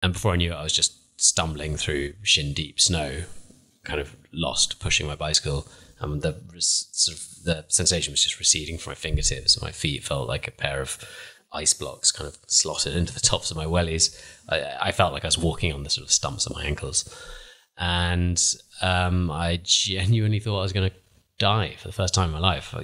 And before I knew it, I was just stumbling through shin deep snow, kind of lost, pushing my bicycle. The sensation was just receding from my fingertips. My feet felt like a pair of ice blocks kind of slotted into the tops of my wellies. I felt like I was walking on the sort of stumps of my ankles. And I genuinely thought I was going to die for the first time in my life.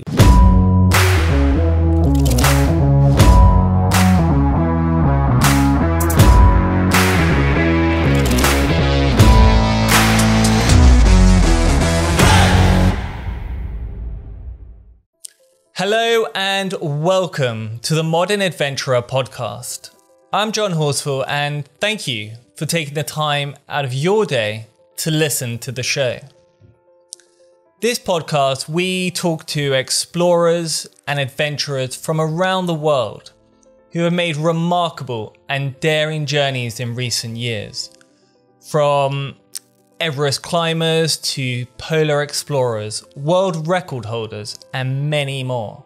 Hello and welcome to the Modern Adventurer podcast. I'm John Horsfall and thank you for taking the time out of your day to listen to the show. This podcast, we talk to explorers and adventurers from around the world who have made remarkable and daring journeys in recent years. From Everest climbers to polar explorers, world record holders, and many more.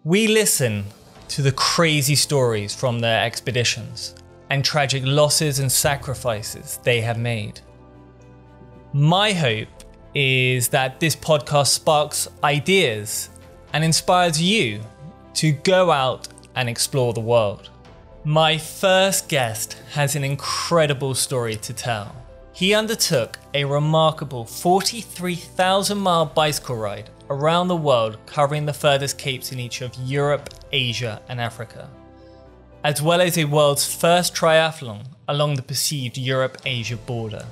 We listen to the crazy stories from their expeditions and tragic losses and sacrifices they have made. My hope is that this podcast sparks ideas and inspires you to go out and explore the world. My first guest has an incredible story to tell. He undertook a remarkable 43,000-mile bicycle ride around the world, covering the furthest capes in each of Europe, Asia, and Africa, as well as a world's first triathlon along the perceived Europe-Asia border.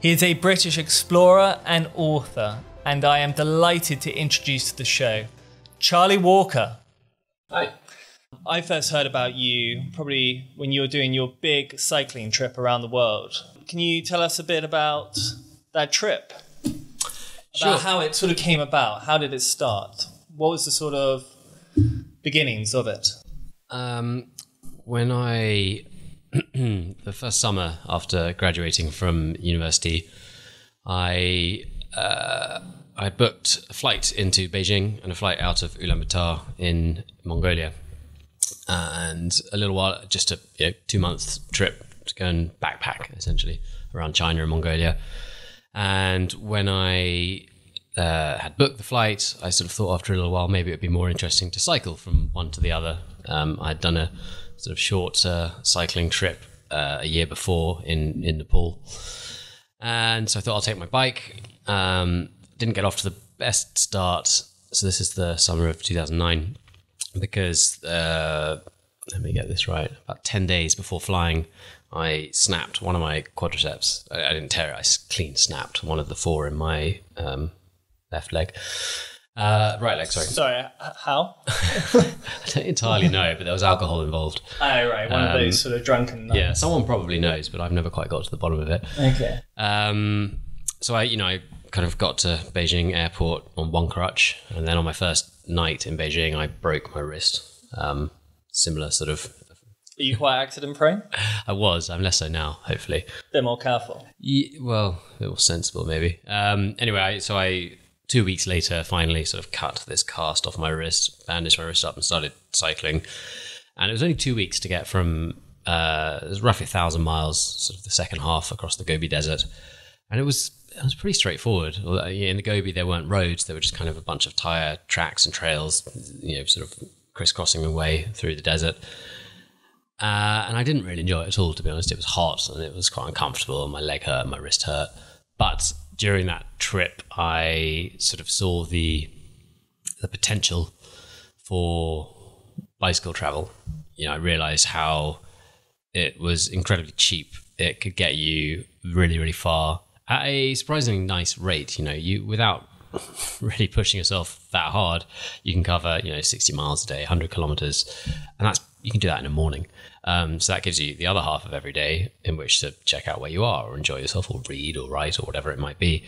He is a British explorer and author, and I am delighted to introduce to the show Charlie Walker. Hi. I first heard about you probably when you were doing your big cycling trip around the world. Can you tell us a bit about that trip? Sure. About how it sort of came about. How did it start? What was the sort of beginnings of it? When I, the first summer after graduating from university, I booked a flight into Beijing and a flight out of Ulaanbaatar in Mongolia. And a little while, just a 2-month trip to go and backpack essentially around China and Mongolia. And when I had booked the flight, I sort of thought after a little while maybe it would be more interesting to cycle from one to the other. I'd done a sort of short cycling trip a year before in Nepal. And so I thought I'll take my bike. Didn't get off to the best start. So this is the summer of 2009 because, let me get this right, about 10 days before flying, I snapped one of my quadriceps. I didn't tear it, I clean snapped one of the 4 in my left leg. Right leg, sorry. Sorry, how? I don't entirely know, but there was alcohol involved. Oh, right, one of those sort of drunken nights. Yeah, someone probably knows, but I've never quite got to the bottom of it. Okay. So I kind of got to Beijing airport on one crutch, and then on my first night in Beijing, I broke my wrist. Similar sort of. Are you quite accident prone? I'm less so now, hopefully. Bit more careful. Well, a bit more sensible maybe. Anyway, so I 2 weeks later finally sort of cut this cast off my wrist, bandaged my wrist up and started cycling. And it was only 2 weeks to get from, it was roughly 1,000 miles, sort of the second half across the Gobi Desert. And it was pretty straightforward. In the Gobi, there weren't roads. There were just kind of a bunch of tire tracks and trails, sort of crisscrossing the way through the desert. And I didn't really enjoy it at all, to be honest. It was hot and it was quite uncomfortable. My leg hurt, my wrist hurt. But during that trip, I sort of saw the potential for bicycle travel. I realized how it was incredibly cheap. It could get you really, really far at a surprisingly nice rate. You without really pushing yourself that hard, you can cover 60 miles a day, 100 kilometers, and you can do that in a morning. So that gives you the other half of every day in which to check out where you are or enjoy yourself or read or write or whatever it might be.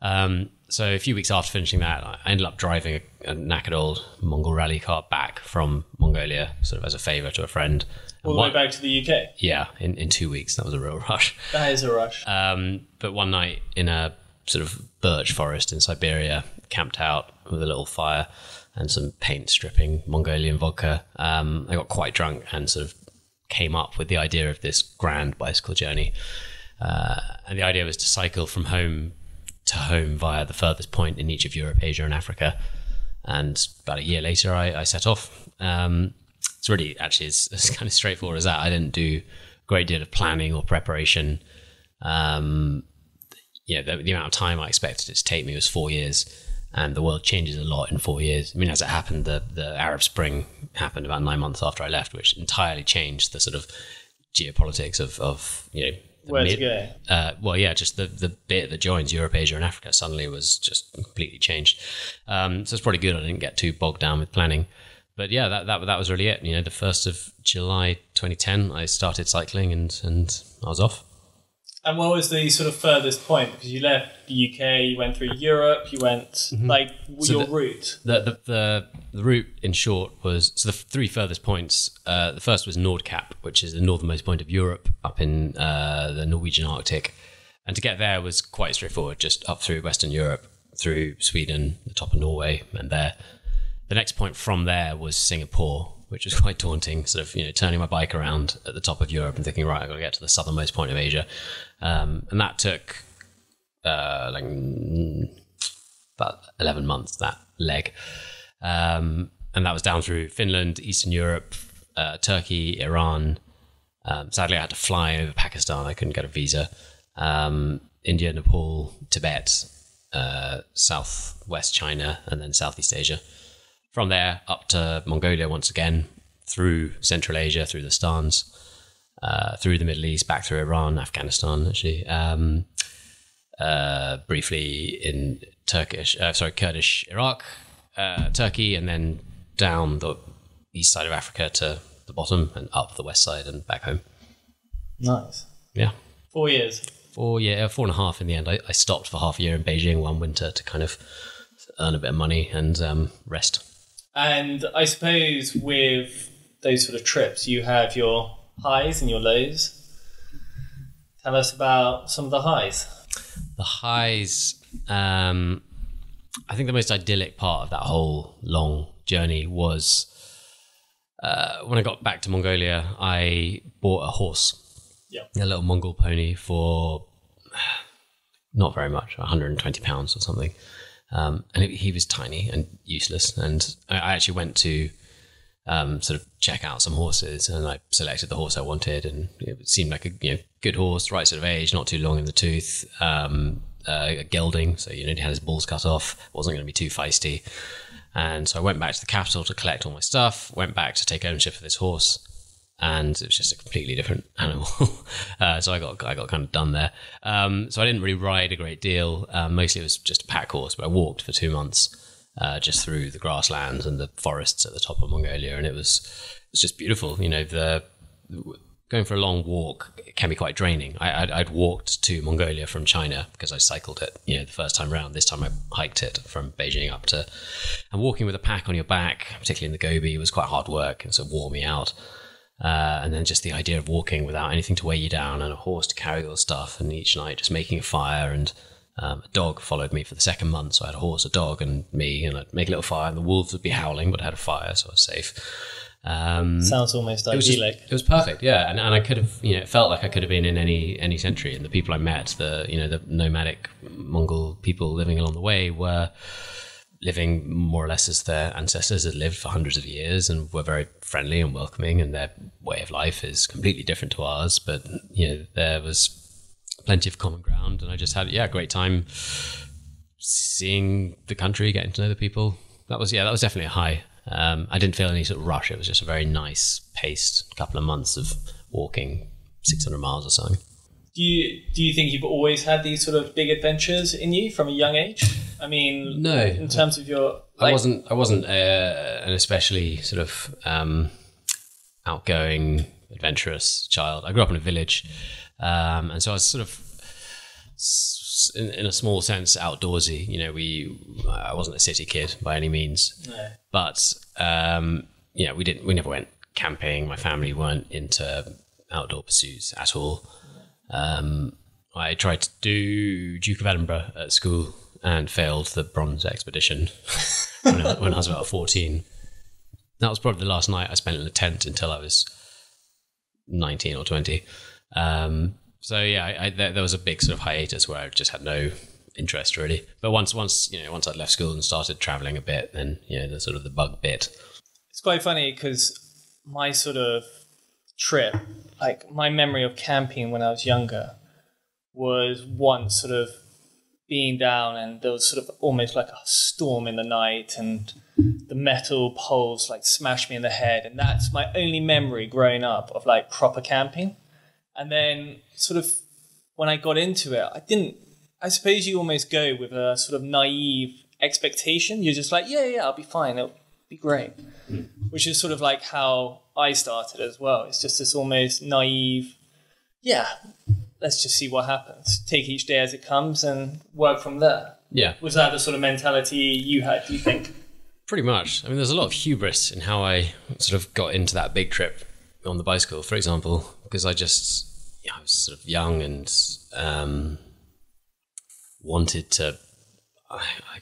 So a few weeks after finishing that, I ended up driving a knackered old Mongol rally car back from Mongolia, sort of as a favor to a friend. All the way back to the UK? Yeah, in 2 weeks. That was a real rush. That is a rush. But one night in a sort of birch forest in Siberia, camped out with a little fire and some paint stripping Mongolian vodka. I got quite drunk and sort of came up with the idea of this grand bicycle journey. And the idea was to cycle from home to home via the furthest point in each of Europe, Asia, and Africa. And about a year later, I set off. It's really actually it's kind of straightforward as that. I didn't do a great deal of planning or preparation. The amount of time I expected it to take me was 4 years, and the world changes a lot in 4 years. I mean, as it happened, the Arab Spring happened about 9 months after I left, which entirely changed the sort of geopolitics of where to go. Just the bit that joins Europe, Asia, and Africa suddenly was just completely changed. So it's probably good I didn't get too bogged down with planning. But yeah, that was really it. The 1st of July 2010, I started cycling and I was off. And what was the sort of furthest point? Because you left the UK, you went through Europe, you went your route. The route, in short, was so the 3 furthest points. The first was Nordkap, which is the northernmost point of Europe, up in the Norwegian Arctic. And to get there was quite straightforward, just up through Western Europe, through Sweden, the top of Norway, and there. The next point from there was Singapore, which was quite daunting, sort of, turning my bike around at the top of Europe and thinking, right, I've got to get to the southernmost point of Asia. And that took about 11 months, that leg. And that was down through Finland, Eastern Europe, Turkey, Iran. Sadly, I had to fly over Pakistan. I couldn't get a visa. India, Nepal, Tibet, southwest China, and then Southeast Asia. From there, up to Mongolia once again, through Central Asia, through the Stans, through the Middle East, back through Iran, Afghanistan, actually. Briefly in Kurdish Iraq, Turkey, and then down the east side of Africa to the bottom and up the west side and back home. Nice. Yeah. 4 years. 4.5 in the end. I stopped for half a year in Beijing one winter to kind of earn a bit of money and rest. And I suppose with those sort of trips, you have your highs and your lows. Tell us about some of the highs. The highs, I think the most idyllic part of that whole long journey was when I got back to Mongolia, I bought a horse, a little Mongol pony for not very much, 120 pounds or something. And he was tiny and useless. And I actually went to sort of check out some horses, and I selected the horse I wanted, and it seemed like a good horse, right sort of age, not too long in the tooth, a gelding, so he had his balls cut off, wasn't going to be too feisty. And so I went back to the capital to collect all my stuff, went back to take ownership of this horse, and it was just a completely different animal. So I got kind of done there. So I didn't really ride a great deal. Mostly it was just a pack horse, but I walked for 2 months just through the grasslands and the forests at the top of Mongolia, and it was just beautiful. Going for a long walk, it can be quite draining. I'd walked to Mongolia from China because I cycled it, the first time round. This time I hiked it from Beijing up to, and walking with a pack on your back, particularly in the Gobi, was quite hard work, and so wore me out. And then just the idea of walking without anything to weigh you down and a horse to carry all the stuff, and each night just making a fire, and a dog followed me for the second month. So I had a horse, a dog, and me, and I'd make a little fire, and the wolves would be howling, but I had a fire, so I was safe. Sounds almost idyllic. It was perfect, yeah. And I could have, it felt like I could have been in any century. And the people I met, the nomadic Mongol people living along the way, were living more or less as their ancestors had lived for hundreds of years, and were very friendly and welcoming, and their way of life is completely different to ours. But, there was plenty of common ground, and I just had, a great time seeing the country, getting to know the people. That was definitely a high. I didn't feel any sort of rush. It was just a very nice paced couple of months of walking 600 miles or something. Do you think you've always had these sort of big adventures in you from a young age? I mean, no. In terms of your, I wasn't an especially sort of outgoing, adventurous child. I grew up in a village, and so I was sort of, in a small sense, outdoorsy. I wasn't a city kid by any means, no. But we never went camping. My family weren't into outdoor pursuits at all. I tried to do Duke of Edinburgh at school and failed the bronze expedition when I was about 14. That was probably the last night I spent in a tent until I was 19 or 20. So yeah, there was a big sort of hiatus where I just had no interest really. But once I'd left school and started traveling a bit, then the sort of the bug bit. It's quite funny because my sort of trip, like my memory of camping when I was younger, was once sort of being down and there was sort of almost like a storm in the night and the metal poles like smashed me in the head, and that's my only memory growing up of like proper camping. And then sort of when I got into it, I suppose you almost go with a sort of naive expectation. You're just like, yeah, I'll be fine. It'll be great. Which is sort of like how I started as well. It's just this almost naive, let's just see what happens. Take each day as it comes and work from there. Yeah. Was that the sort of mentality you had, do you think? Pretty much. I mean, there's a lot of hubris in how I sort of got into that big trip on the bicycle, for example, because I was sort of young and wanted to.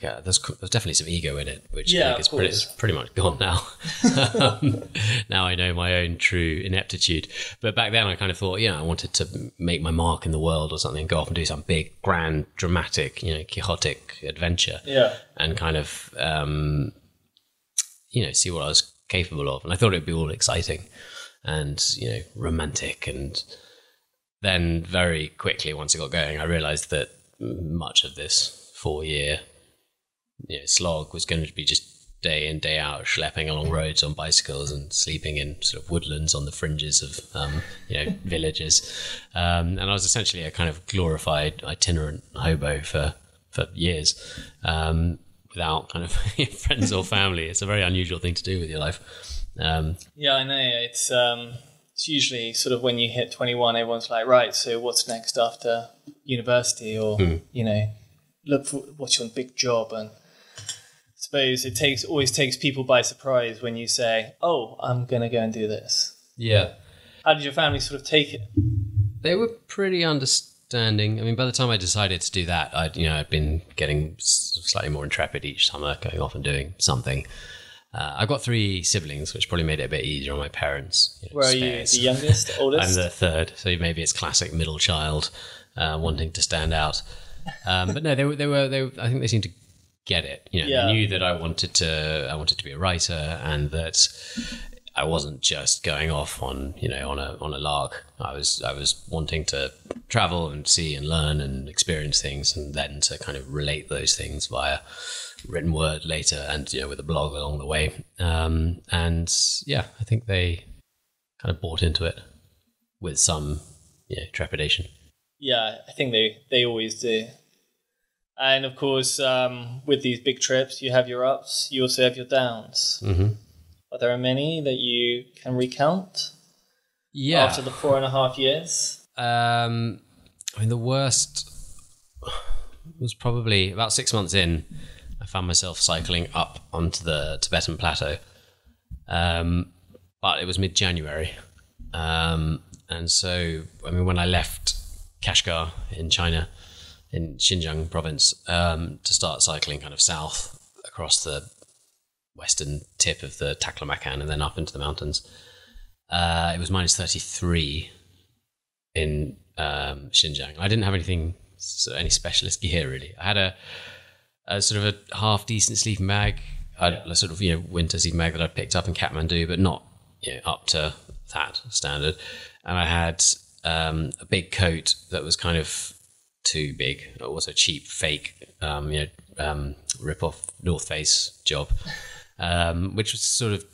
There's definitely some ego in it, which I think is pretty much gone now. Now I know my own true ineptitude. But back then I kind of thought, I wanted to make my mark in the world or something, go off and do some big, grand, dramatic, quixotic adventure. Yeah. And kind of, see what I was capable of. And I thought it'd be all exciting and, romantic. And then very quickly, once it got going, I realized that much of this 4-year slog was going to be just day in, day out, schlepping along roads on bicycles and sleeping in sort of woodlands on the fringes of, villages. And I was essentially a kind of glorified itinerant hobo for years, without kind of friends or family. It's a very unusual thing to do with your life. Yeah, I know. It's usually sort of when you hit 21, everyone's like, right, so what's next after university, or, look for what's your big job. And I suppose it always takes people by surprise when you say, oh, I'm going to go and do this. Yeah. How did your family sort of take it? They were pretty understanding. I mean, by the time I decided to do that, I'd been getting slightly more intrepid each summer, going off and doing something. I've got 3 siblings, which probably made it a bit easier on my parents. Where are you, the youngest, oldest? I'm the third, so maybe it's classic middle child wanting to stand out. But no, they were. I think they seemed to get it. They knew that I wanted to be a writer, and that I wasn't just going off on a lark. I was wanting to travel and see and learn and experience things, and then to kind of relate those things via written word later, and with a blog along the way. And I think they kind of bought into it with some trepidation. Yeah, I think they always do. And of course, with these big trips, you have your ups, you also have your downs. Mm-hmm. Are there many that you can recount? Yeah. After the 4.5 years? I mean, the worst was probably about 6 months in. I found myself cycling up onto the Tibetan plateau. But it was mid-January. And so, I mean, when I left Kashgar in China, in Xinjiang province, to start cycling kind of south across the western tip of the Taklamakan and then up into the mountains, it was minus 33 in Xinjiang. I didn't have any specialist gear really. I had a sort of a half decent sleeping bag, a sort of winter sleeping bag that I picked up in Kathmandu, but not up to that standard. And I had a big coat that was kind of too big, also cheap, fake, rip-off North Face job, which was sort of,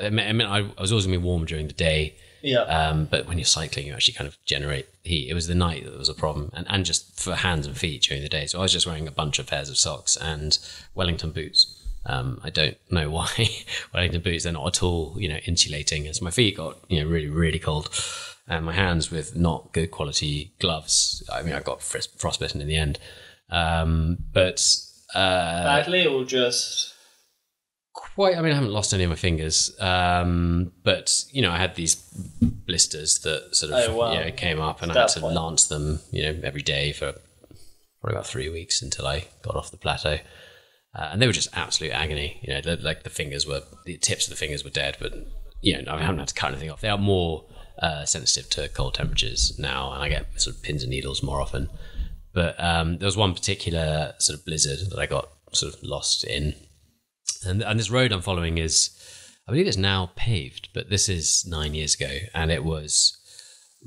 I mean, I was always going to be warm during the day, but when you're cycling, you actually kind of generate heat. It was the night that was a problem, and just for hands and feet during the day. So I was just wearing a bunch of pairs of socks and Wellington boots. I don't know why Wellington boots, they're not at all, insulating, as my feet got, really, really cold. And my hands with not good quality gloves. I mean, I got frostbitten in the end. But badly, or just quite? I mean, I haven't lost any of my fingers. But I had these blisters that sort of came up, and I had to lance them, every day for probably about 3 weeks until I got off the plateau. And they were just absolute agony. The tips of the fingers were dead, but I haven't had to cut anything off. They are more sensitive to cold temperatures now, and I get sort of pins and needles more often. But there was one particular sort of blizzard that I got sort of lost in. And this road I'm following is, I believe it's now paved, but this is 9 years ago, and it was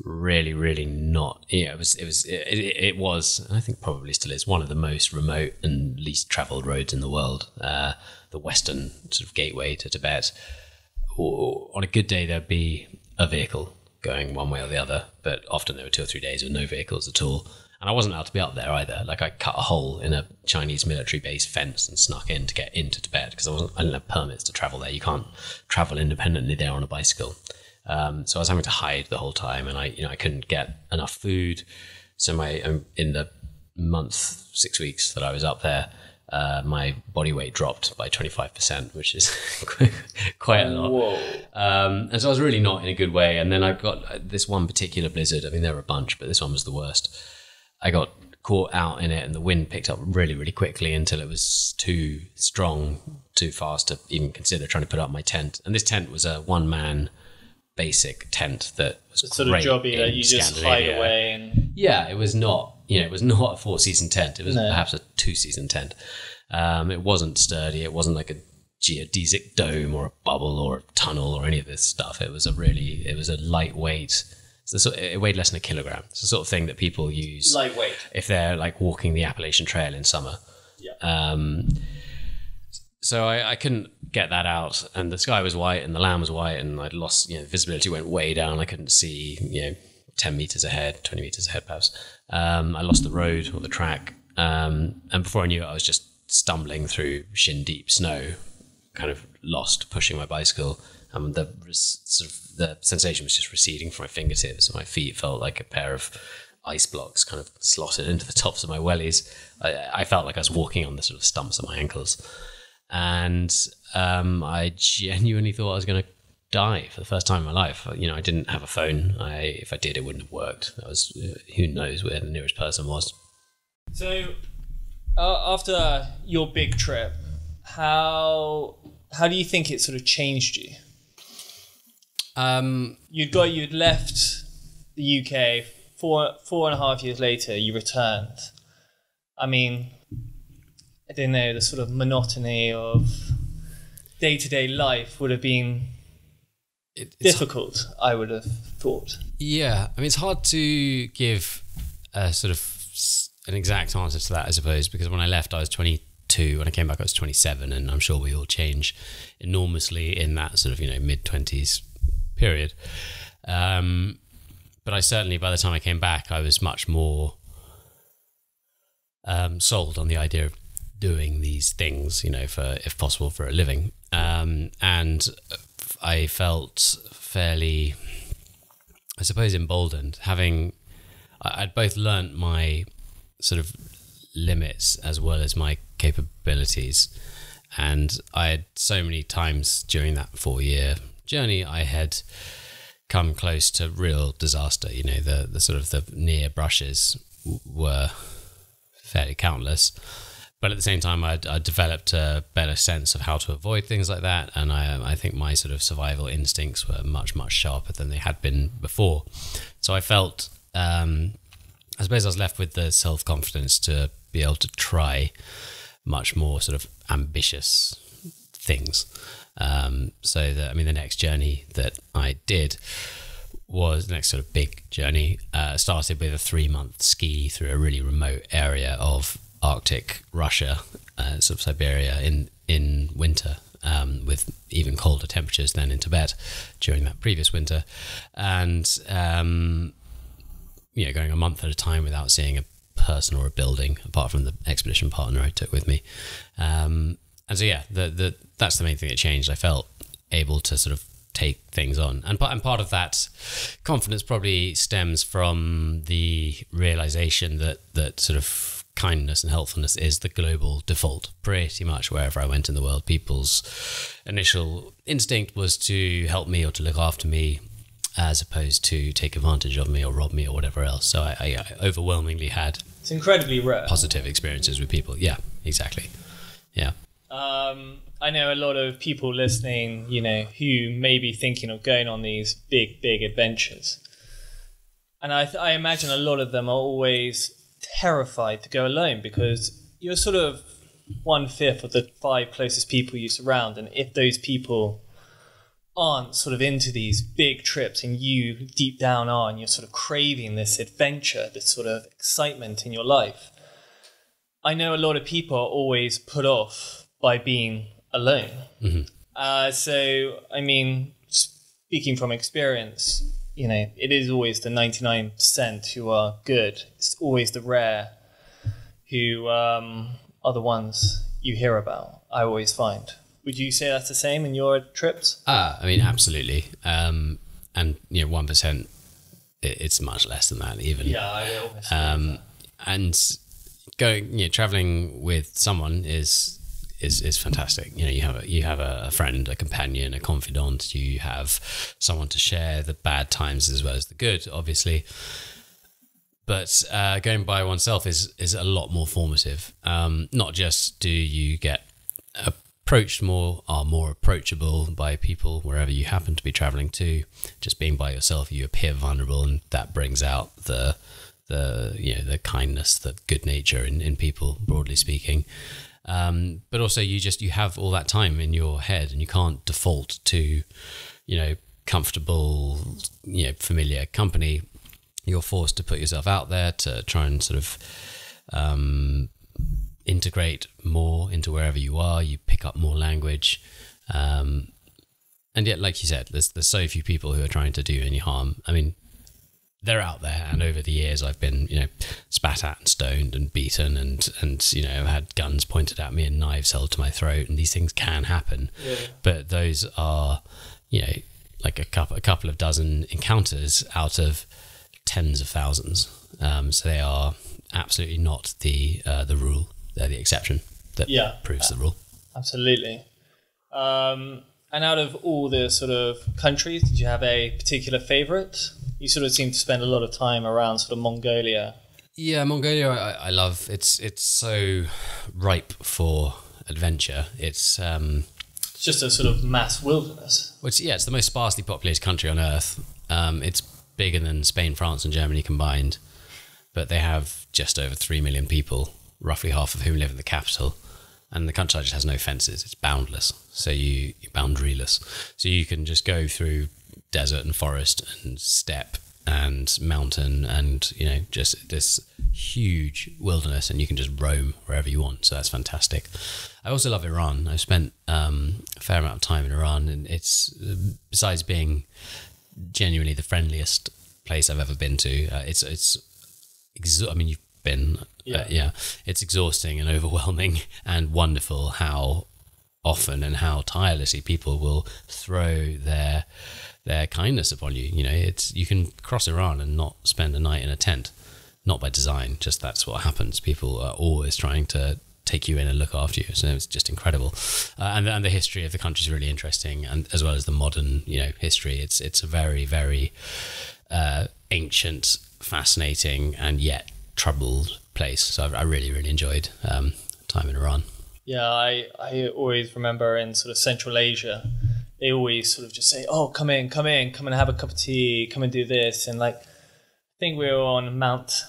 really, really not. Yeah, it was, and I think probably still is, one of the most remote and least travelled roads in the world. The western sort of gateway to Tibet. Or on a good day, there'd be a vehicle going one way or the other, but often there were 2 or 3 days with no vehicles at all. And I wasn't allowed to be up there either. Like, I cut a hole in a Chinese military base fence and snuck in to get into Tibet because I didn't have permits to travel there. You can't travel independently there on a bicycle. So I was having to hide the whole time, and I couldn't get enough food. So in the month, 6 weeks that I was up there, my body weight dropped by 25%, which is quite a lot. Whoa. And so I was really not in a good way. And then I got this one particular blizzard. I mean, there were a bunch, but this one was the worst. I got caught out in it, and the wind picked up really, really quickly until it was too strong, too fast to even consider trying to put up my tent. And this tent was a one-man basic tent that was sort of jobby that you just hide away. And yeah, it was not. It was not a 4-season tent. It was perhaps a 2-season tent. It wasn't sturdy. It wasn't like a geodesic dome or a bubble or a tunnel or any of this stuff. It was a lightweight. It weighed less than a kilogram. It's the sort of thing that people use lightweight if they're like walking the Appalachian Trail in summer. Yeah. So I couldn't get that out, and the sky was white and the land was white, and I'd lost, visibility went way down. I couldn't see, 10 meters ahead, 20 meters ahead perhaps. I lost the road or the track. And before I knew it, I was just stumbling through shin deep snow, kind of lost, pushing my bicycle. The sensation was just receding from my fingertips, and my feet felt like a pair of ice blocks kind of slotted into the tops of my wellies. I felt like I was walking on the sort of stumps of my ankles. And I genuinely thought I was going to die for the first time in my life. I didn't have a phone. If I did, it wouldn't have worked. That was, who knows where the nearest person was. So after your big trip, how do you think it sort of changed you? You'd left the UK 4.5 years later. You returned. I mean, I don't know, the sort of monotony of day-to-day life would have been difficult, I would have thought. Yeah, I mean, it's hard to give a sort of an exact answer to that, I suppose, because when I left, I was 22. When I came back, I was 27, and I'm sure we all change enormously in that sort of, mid-20s period. But I certainly, by the time I came back, I was much more sold on the idea of doing these things, if possible, for a living. And I felt fairly, I suppose, emboldened, I'd both learnt my sort of limits as well as my capabilities. And I had so many times during that 4-year journey, I had come close to real disaster. The sort of the near brushes were fairly countless. But at the same time, I developed a better sense of how to avoid things like that. And I think my sort of survival instincts were much, much sharper than they had been before. So I felt, I suppose I was left with the self-confidence to be able to try much more sort of ambitious things. The next journey that I did was the next sort of big journey. Started with a 3-month ski through a really remote area of Arctic Russia, sort of Siberia in winter, with even colder temperatures than in Tibet during that previous winter, and going a month at a time without seeing a person or a building apart from the expedition partner I took with me. That's the main thing that changed. I felt able to sort of take things on, and part of that confidence probably stems from the realization that sort of kindness and helpfulness is the global default. Pretty much wherever I went in the world, people's initial instinct was to help me or to look after me, as opposed to take advantage of me or rob me or whatever else. So I overwhelmingly had, it's incredibly rare, positive experiences with people. Yeah, exactly. Yeah. I know a lot of people listening, who may be thinking of going on these big, big adventures. And I imagine a lot of them are always terrified to go alone because you're sort of 1/5 of the 5 closest people you surround. And if those people aren't sort of into these big trips and you deep down are, and you're sort of craving this adventure, this sort of excitement in your life, I know a lot of people are always put off by being alone. So, I mean, speaking from experience, it is always the 99% who are good. It's always the rare who are the ones you hear about, I always find. Would you say that's the same in your trips? I mean, absolutely. And 1%, it's much less than that even. Yeah, I almost that. And going, traveling with someone is fantastic. You have a friend, a companion, a confidant. You have someone to share the bad times as well as the good, obviously. But going by oneself is a lot more formative. Not just do you get approached more, are more approachable by people wherever you happen to be traveling to. Just being by yourself, you appear vulnerable, and that brings out the kindness, the good nature in people, broadly speaking. But also you have all that time in your head, and you can't default to, comfortable, familiar company. You're forced to put yourself out there to try and sort of integrate more into wherever you are. You pick up more language. And yet, like you said, there's so few people who are trying to do any harm. I mean, they're out there, and over the years I've been, spat at and stoned and beaten and had guns pointed at me and knives held to my throat, and these things can happen. Yeah. But those are, like a couple of dozen encounters out of tens of thousands. So they are absolutely not the rule. They're the exception that proves the rule. Absolutely. And out of all the sort of countries, did you have a particular favorite? You sort of seem to spend a lot of time around sort of Mongolia. Yeah, Mongolia I love. It's so ripe for adventure. It's just a sort of mass wilderness. Well, it's the most sparsely populated country on earth. It's bigger than Spain, France and Germany combined, but they have just over 3 million people, roughly half of whom live in the capital. And the countryside just has no fences. It's boundless. So you're boundaryless. So you can just go through desert and forest and steppe and mountain and, just this huge wilderness, and you can just roam wherever you want. So that's fantastic. I also love Iran. I've spent a fair amount of time in Iran, and it's, besides being genuinely the friendliest place I've ever been to, you've been, it's exhausting and overwhelming and wonderful how often and how tirelessly people will throw their kindness upon you. You can cross Iran and not spend a night in a tent, not by design, just that's what happens. People are always trying to take you in and look after you. So it's just incredible. And the history of the country is really interesting, and as well as the modern, history. It's a very, very ancient, fascinating, and yet troubled place. So I really, really enjoyed time in Iran. Yeah, I always remember in sort of Central Asia, they always sort of just say, "Oh, come in, come and have a cup of tea, come and do this." And I think we were on Mount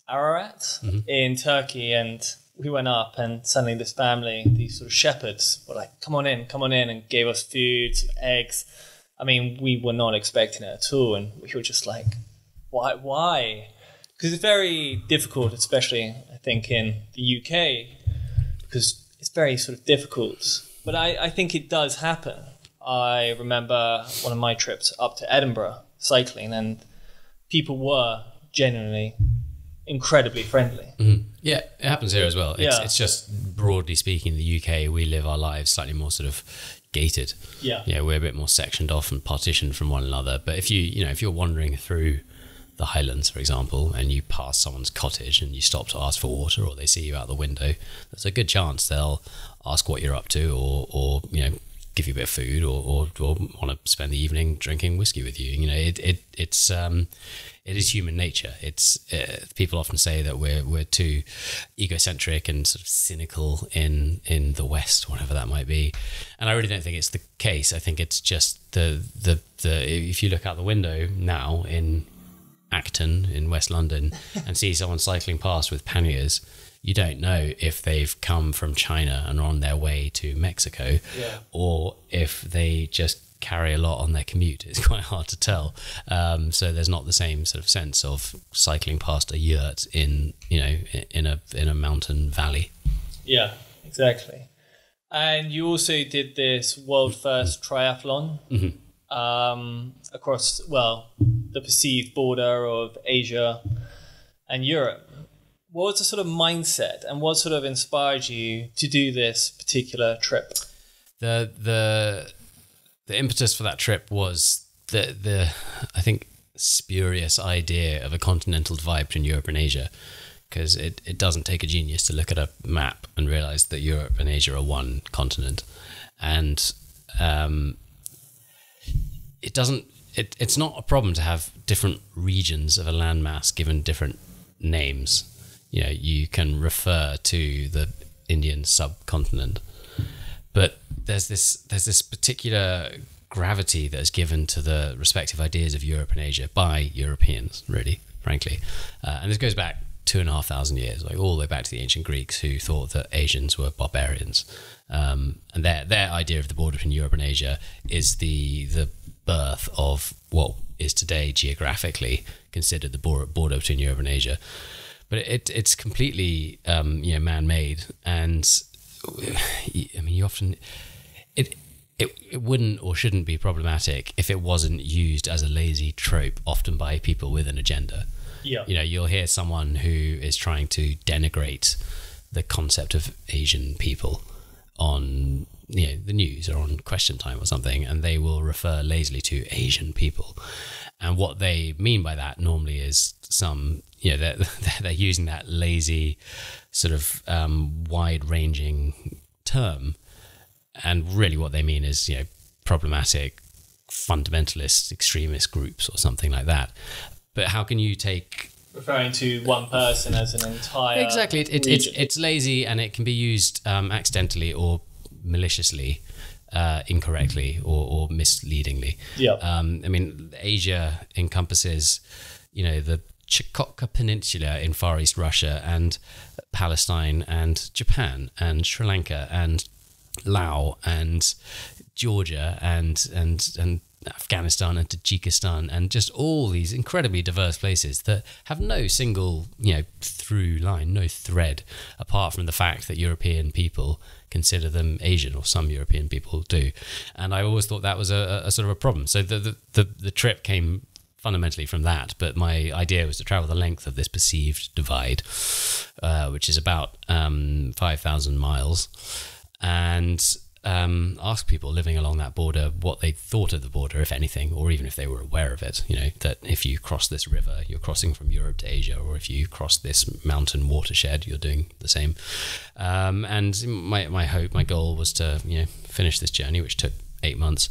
Ararat in Turkey, and we went up, and suddenly this family, these sort of shepherds, were like, come on in, and gave us food, some eggs. I mean, we were not expecting it at all, and we were just like, why? Because it's very difficult, especially I think in the UK, because it's very sort of difficult. But I think it does happen. I remember one of my trips up to Edinburgh cycling, and people were genuinely incredibly friendly. Mm-hmm. Yeah, it happens here as well. It's just, broadly speaking, in the UK, we live our lives slightly more sort of gated. Yeah, we're a bit more sectioned off and partitioned from one another. But if you're wandering through the Highlands, for example, and you pass someone's cottage and you stop to ask for water, or they see you out the window, there's a good chance they'll ask what you're up to, or give you a bit of food or want to spend the evening drinking whiskey with you. You know, it is human nature. It's people often say that we're too egocentric and sort of cynical in the West, whatever that might be. And I really don't think it's the case. I think it's just the if you look out the window now in Acton in West London and see someone cycling past with panniers, you don't know if they've come from China and are on their way to Mexico, or if they just carry a lot on their commute. It's quite hard to tell. So there's not the same sort of sense of cycling past a yurt in a mountain valley. Yeah, exactly. And you also did this World First Triathlon across, the perceived border of Asia and Europe. What was the sort of mindset and what sort of inspired you to do this particular trip? The impetus for that trip was the I think spurious idea of a continental divide between Europe and Asia, because it doesn't take a genius to look at a map and realize that Europe and Asia are one continent, and it's not a problem to have different regions of a landmass given different names. You know, you can refer to the Indian subcontinent, but there's this particular gravity that is given to the respective ideas of Europe and Asia by Europeans, really, frankly. And this goes back 2,500 years, like all the way back to the ancient Greeks, who thought that Asians were barbarians. And their idea of the border between Europe and Asia is the birth of what is today geographically considered the border between Europe and Asia. But it's completely man-made, and I mean, you often it wouldn't or shouldn't be problematic if it wasn't used as a lazy trope, often by people with an agenda. Yeah, you know, you'll hear someone who is trying to denigrate the concept of Asian people on the news or on Question Time or something, and they will refer lazily to Asian people, and what they mean by that normally is they're using that lazy sort of wide-ranging term, and really what they mean is problematic fundamentalist extremist groups or something like that. But how can you take referring to one person as an entire exactly it's lazy, and it can be used accidentally or maliciously, incorrectly or misleadingly. I mean, Asia encompasses the Chukotka Peninsula in Far East Russia, and Palestine, and Japan, and Sri Lanka, and Laos, and Georgia, and Afghanistan, and Tajikistan, and just all these incredibly diverse places that have no single through line, no thread, apart from the fact that European people consider them Asian, or some European people do. And I always thought that was a sort of a problem. So the trip came fundamentally from that, but my idea was to travel the length of this perceived divide, which is about 5,000 miles, and ask people living along that border what they thought of the border, if anything, or even if they were aware of it. That if you cross this river, you're crossing from Europe to Asia, or if you cross this mountain watershed, you're doing the same. And my goal was to finish this journey, which took 8 months,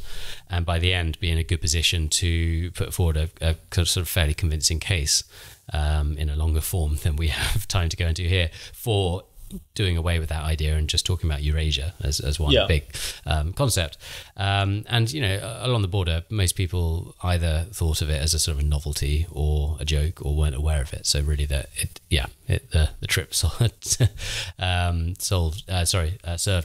and by the end be in a good position to put forward a sort of fairly convincing case in a longer form than we have time to go into here, for doing away with that idea and just talking about Eurasia as one big concept. And along the border, most people either thought of it as a sort of a novelty or a joke, or weren't aware of it. So really the trip served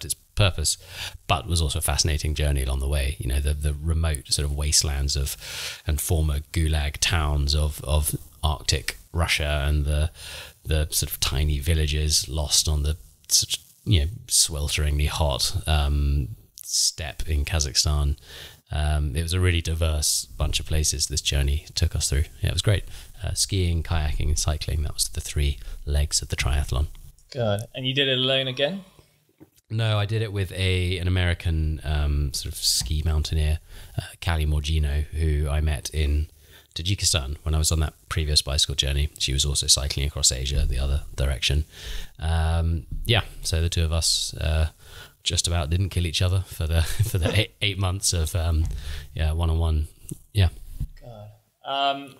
its purpose, but was also a fascinating journey along the way. The remote sort of wastelands and former gulag towns of Arctic Russia, and the sort of tiny villages lost on the swelteringly hot steppe in Kazakhstan. It was a really diverse bunch of places this journey took us through. It was great. Skiing, kayaking, and cycling, that was the 3 legs of the triathlon. Good. And you did it alone again? No, I did it with an American sort of ski mountaineer, Callie Morgino, who I met in Tajikistan when I was on that previous bicycle journey. She was also cycling across Asia the other direction. So the two of us just about didn't kill each other for the 8 months of one-on-one. Yeah. God.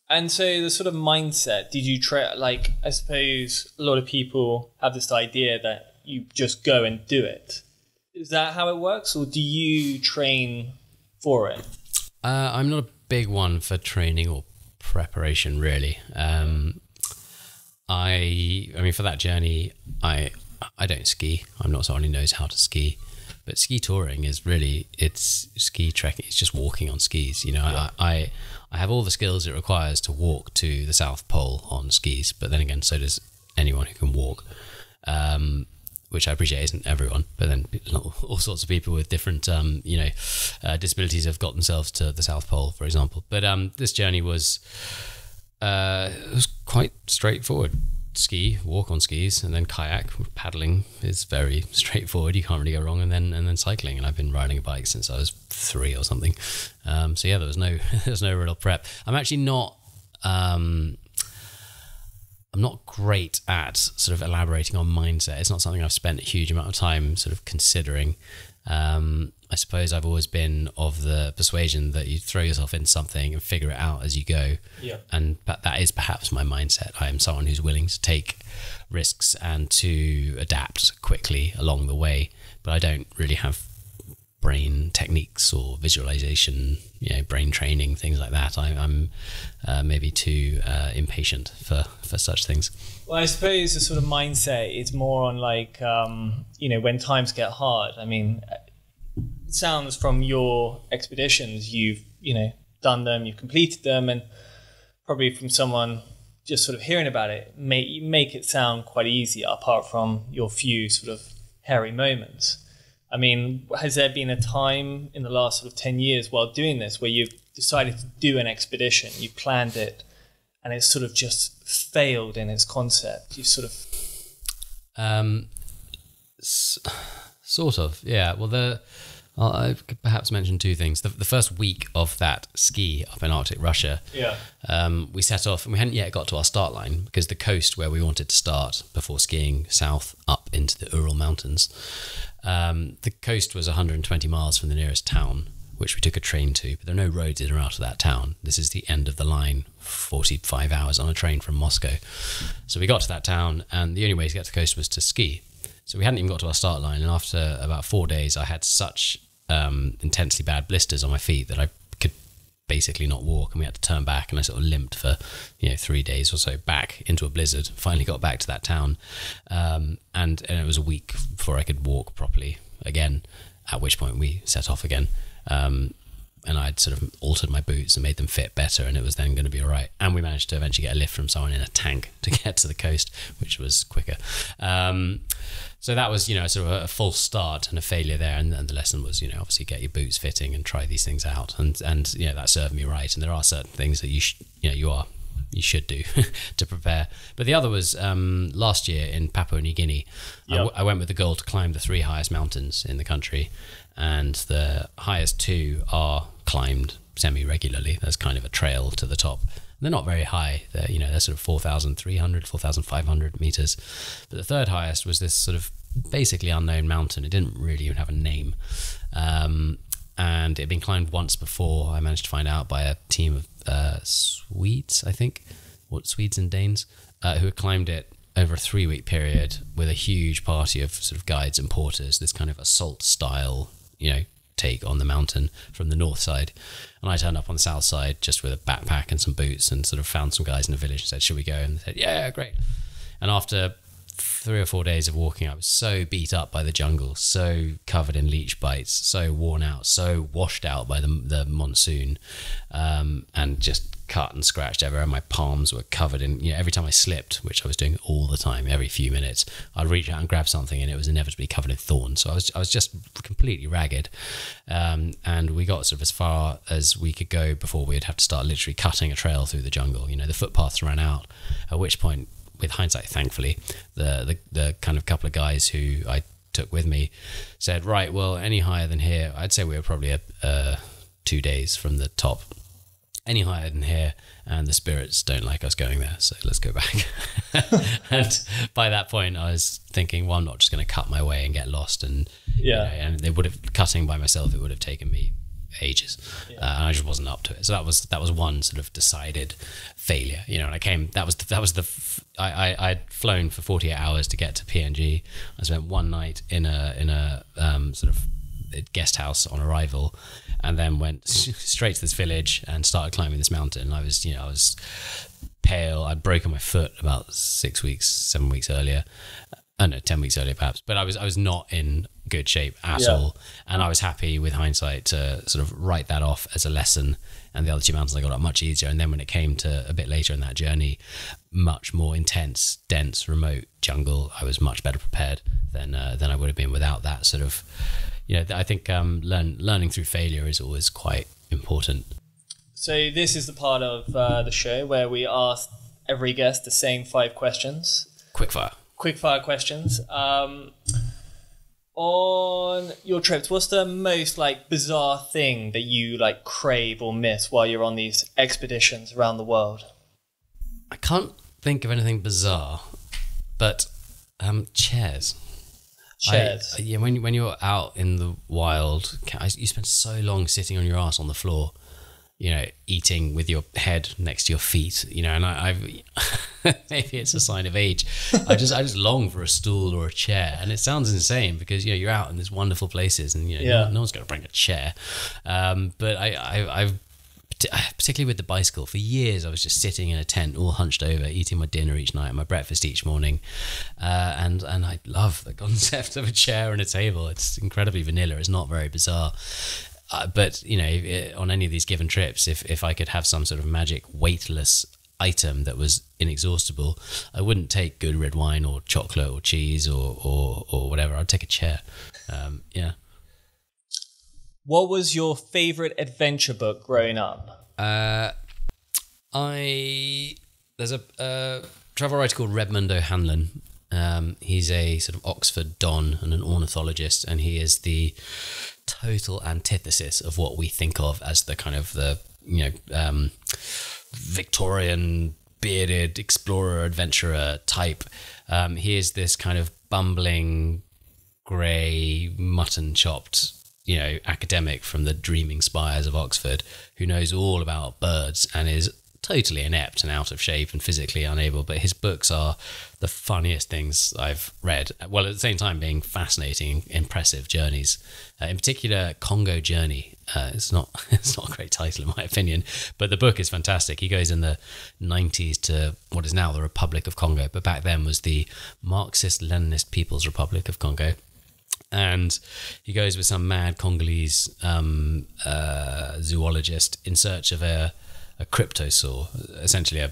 And so the sort of mindset, did you try, like, I suppose a lot of people have this idea that you just go and do it. Is that how it works, or do you train for it? I'm not a big one for training or preparation, really. I mean, for that journey, I don't ski. I'm not someone who knows how to ski. But ski touring is really, it's ski trekking. It's just walking on skis. You know, yeah. I have all the skills it requires to walk to the South Pole on skis. But then again, so does anyone who can walk, which I appreciate isn't everyone. But then all sorts of people with different, disabilities have got themselves to the South Pole, for example. But this journey was quite straightforward. Ski, walk on skis, and then kayak. Paddling is very straightforward. You can't really go wrong. And then cycling. And I've been riding a bike since I was 3 or something. So yeah, there was no real prep. I'm actually not. I'm not great at sort of elaborating on mindset. It's not something I've spent a huge amount of time sort of considering. I suppose I've always been of the persuasion that you throw yourself into something and figure it out as you go. Yeah. But that is perhaps my mindset. I am someone who's willing to take risks and to adapt quickly along the way. But I don't really have brain techniques or visualization, brain training, things like that. I'm maybe too impatient for such things. Well, I suppose the sort of mindset is more on like, when times get hard. I mean, it sounds from your expeditions, you've, done them, you've completed them, and probably from someone just sort of hearing about it, make it sound quite easy apart from your few sort of hairy moments. I mean, has there been a time in the last sort of 10 years while doing this where you've decided to do an expedition, you planned it, and it's sort of just failed in its concept? You sort of... Sort of, yeah. Well, I could perhaps mention two things. The first week of that ski up in Arctic Russia, we set off and we hadn't yet got to our start line because the coast where we wanted to start before skiing south up into the Ural Mountains, the coast was 120 miles from the nearest town, which we took a train to, but there are no roads in or out of that town. This is the end of the line, 45 hours on a train from Moscow. So we got to that town and the only way to get to the coast was to ski. So we hadn't even got to our start line, and after about 4 days, I had such intensely bad blisters on my feet that I could basically not walk, and we had to turn back, and I sort of limped for 3 days or so back into a blizzard. Finally got back to that town, and it was a week before I could walk properly again, at which point we set off again. And I'd sort of altered my boots and made them fit better, and it was then going to be all right. And we managed to eventually get a lift from someone in a tank to get to the coast, which was quicker. So that was, sort of a false start and a failure there. And the lesson was, obviously get your boots fitting and try these things out. And that served me right. And there are certain things that you should do to prepare. But the other was last year in Papua New Guinea. Yep. I went with the goal to climb the 3 highest mountains in the country. And the highest 2 are climbed semi-regularly. There's kind of a trail to the top. They're not very high. They're sort of 4,300, 4,500 meters. But the 3rd highest was this sort of basically unknown mountain. It didn't really even have a name. And it had been climbed once before. I managed to find out by a team of Swedes, I think, or Swedes and Danes, who had climbed it over a 3-week period with a huge party of sort of guides and porters, this kind of assault style, take on the mountain from the north side. And I turned up on the south side just with a backpack and some boots and sort of found some guys in the village and said, should we go? And they said, yeah, great. And after 3 or 4 days of walking, I was so beat up by the jungle, so covered in leech bites, so worn out, so washed out by the monsoon, and just cut and scratched everywhere. My palms were covered in, every time I slipped, which I was doing all the time, every few minutes, I'd reach out and grab something and it was inevitably covered in thorns. So I was just completely ragged. And we got sort of as far as we could go before we'd have to start literally cutting a trail through the jungle. The footpaths ran out, at which point, with hindsight, thankfully, the kind of couple of guys who I took with me said, right, well, any higher than here, I'd say we were probably 2 days from the top. any higher than here, and the spirits don't like us going there, so let's go back. And by that point, I was thinking, well, I'm not just going to cut my way and get lost. And and they would have cutting by myself. It would have taken me ages, and I just wasn't up to it. So that was one sort of decided failure. And I came. I'd flown for 48 hours to get to PNG. I spent one night in a sort of guest house on arrival, and then went straight to this village and started climbing this mountain. I was pale. I'd broken my foot about 7 weeks earlier. No, 10 weeks earlier perhaps, but I was not in good shape at all, and I was happy with hindsight to sort of write that off as a lesson. And the other two mountains I got up much easier, and then when it came to a bit later in that journey, much more intense, dense, remote jungle, I was much better prepared than I would have been without that sort of. I think learning through failure is always quite important. So this is the part of the show where we ask every guest the same 5 questions. Quickfire questions. On your trips, what's the most bizarre thing that you crave or miss while you're on these expeditions around the world? I can't think of anything bizarre, but chairs. When you're out in the wild, you spend so long sitting on your ass on the floor, eating with your head next to your feet, and I've maybe it's a sign of age. I just long for a stool or a chair, and it sounds insane because you're out in these wonderful places, and no one's going to bring a chair. But I've particularly with the bicycle, for years I was just sitting in a tent all hunched over, eating my dinner each night and my breakfast each morning, and I love the concept of a chair and a table. It's incredibly vanilla. It's not very bizarre. But on any of these given trips, if I could have some sort of magic weightless item that was inexhaustible, I wouldn't take good red wine or chocolate or cheese or whatever. I'd take a chair. What was your favorite adventure book growing up? There's a travel writer called Redmond O'Hanlon. He's a sort of Oxford don and an ornithologist, and he is the total antithesis of what we think of as the kind of Victorian bearded explorer adventurer type. He is this kind of bumbling grey mutton chopped academic from the dreaming spires of Oxford who knows all about birds and is totally inept and out of shape and physically unable, but his books are the funniest things I've read, while at the same time being fascinating, impressive journeys. In particular, Congo Journey. It's not a great title in my opinion, but the book is fantastic. He goes in the 90s to what is now the Republic of Congo, but back then was the Marxist-Leninist People's Republic of Congo. And he goes with some mad Congolese zoologist in search of a cryptosaur, essentially a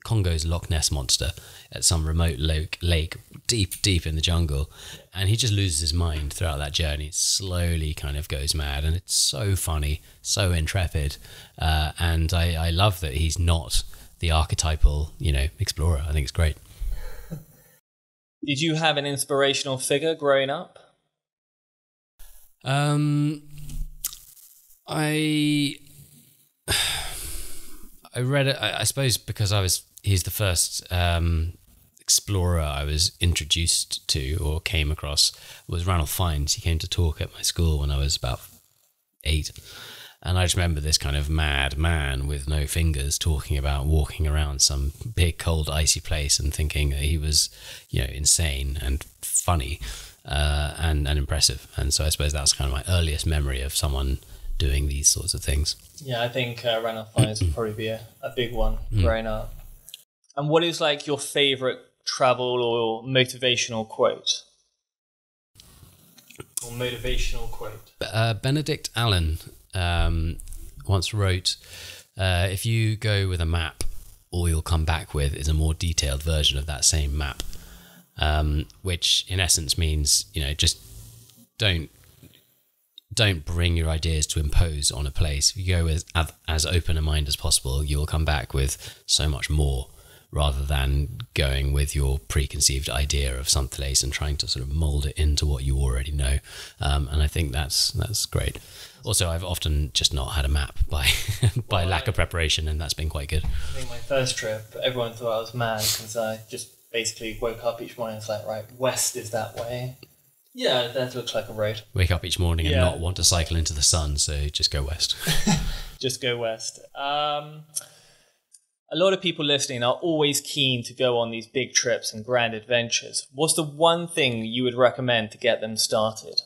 Congo's Loch Ness monster at some remote lake deep in the jungle. And he just loses his mind throughout that journey. It slowly kind of goes mad, and it's so funny, so intrepid. And I love that he's not the archetypal, explorer. I think it's great. Did you have an inspirational figure growing up? I read it, I suppose, because he's the first explorer I was introduced to or came across was Ranulph Fiennes. He came to talk at my school when I was about 8. And I just remember this kind of mad man with no fingers talking about walking around some big, cold, icy place and thinking that he was, insane and funny and impressive. And so I suppose that's kind of my earliest memory of someone doing these sorts of things. Yeah, I think Ranulph Fiennes would probably be a big one growing up. And what is your favorite travel or motivational quote? Or motivational quote? Benedict Allen once wrote, if you go with a map, all you'll come back with is a more detailed version of that same map, which in essence means, just don't bring your ideas to impose on a place. If you go with as open a mind as possible, you'll come back with so much more rather than going with your preconceived idea of some place and trying to sort of mold it into what you already know. And I think that's great. Also, I've often just not had a map by lack of preparation, and that's been quite good. I think my first trip, everyone thought I was mad because I just basically woke up each morning and was like, right, west is that way. Yeah, that looks like a road. Wake up each morning and not want to cycle into the sun, so just go west. Just go west. A lot of people listening are always keen to go on these big trips and grand adventures. What's the one thing you would recommend to get them started?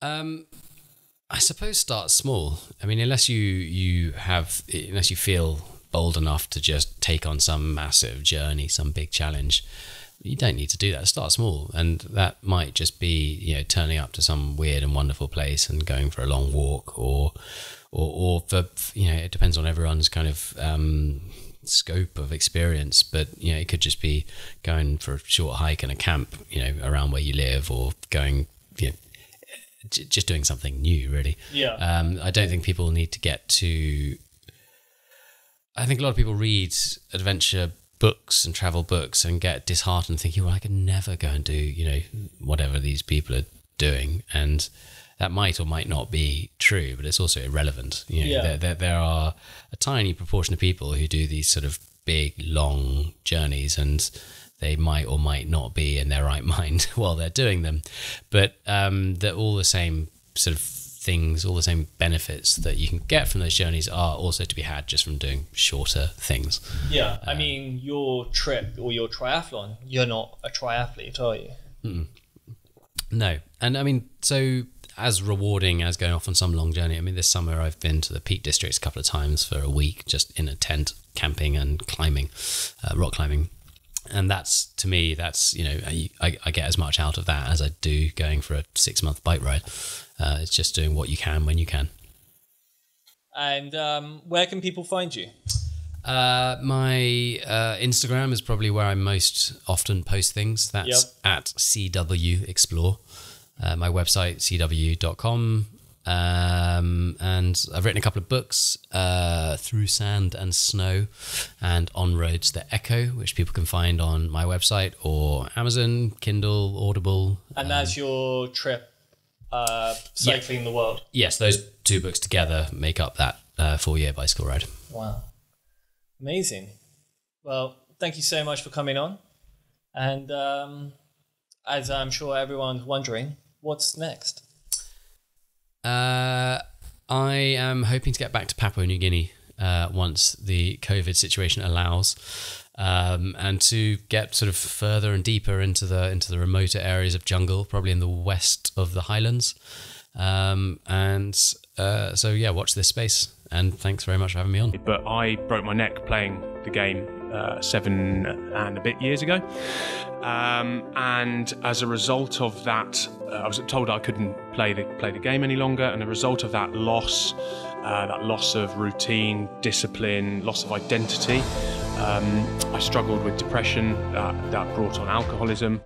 I suppose start small. I mean, unless you feel bold enough to just take on some massive journey, some big challenge, you don't need to do that. Start small, and that might just be, turning up to some weird and wonderful place and going for a long walk, or for, it depends on everyone's kind of scope of experience, but it could just be going for a short hike and a camp, around where you live, or going, just doing something new, really. Yeah. I don't think people need to get to... I think a lot of people read adventure books and travel books and get disheartened thinking, well, I could never go and do, whatever these people are doing. And that might or might not be true, but it's also irrelevant. There are a tiny proportion of people who do these sort of big, long journeys, and they might or might not be in their right mind while they're doing them. But they're all the same sort of things, all the same benefits that you can get from those journeys are also to be had just from doing shorter things. Yeah, I mean, your trip or your triathlon, you're not a triathlete, are you? Mm-mm. No. And I mean, so as rewarding as going off on some long journey, I mean, this summer I've been to the Peak Districts a couple of times for a week, just in a tent, camping and climbing, rock climbing. And that's, to me, that's, I get as much out of that as I do going for a 6-month bike ride. It's just doing what you can when you can. And where can people find you? My Instagram is probably where I most often post things. That's at CW Explore. My website, cw.com. And I've written a couple of books, Through Sand and Snow and On Roads the Echo, which people can find on my website or Amazon, Kindle, Audible. And that's your trip cycling the world? Yes, those two books together make up that 4-year bicycle ride. Wow. Amazing. Well, thank you so much for coming on. And as I'm sure everyone's wondering, what's next? I am hoping to get back to Papua New Guinea once the COVID situation allows, and to get sort of further and deeper into the remoter areas of jungle, probably in the west of the highlands. So yeah, watch this space. And thanks very much for having me on. But I broke my neck playing the game 7 and a bit years ago. And as a result of that, I was told I couldn't play the game any longer. And a result of that loss of routine, discipline, loss of identity, I struggled with depression that brought on alcoholism.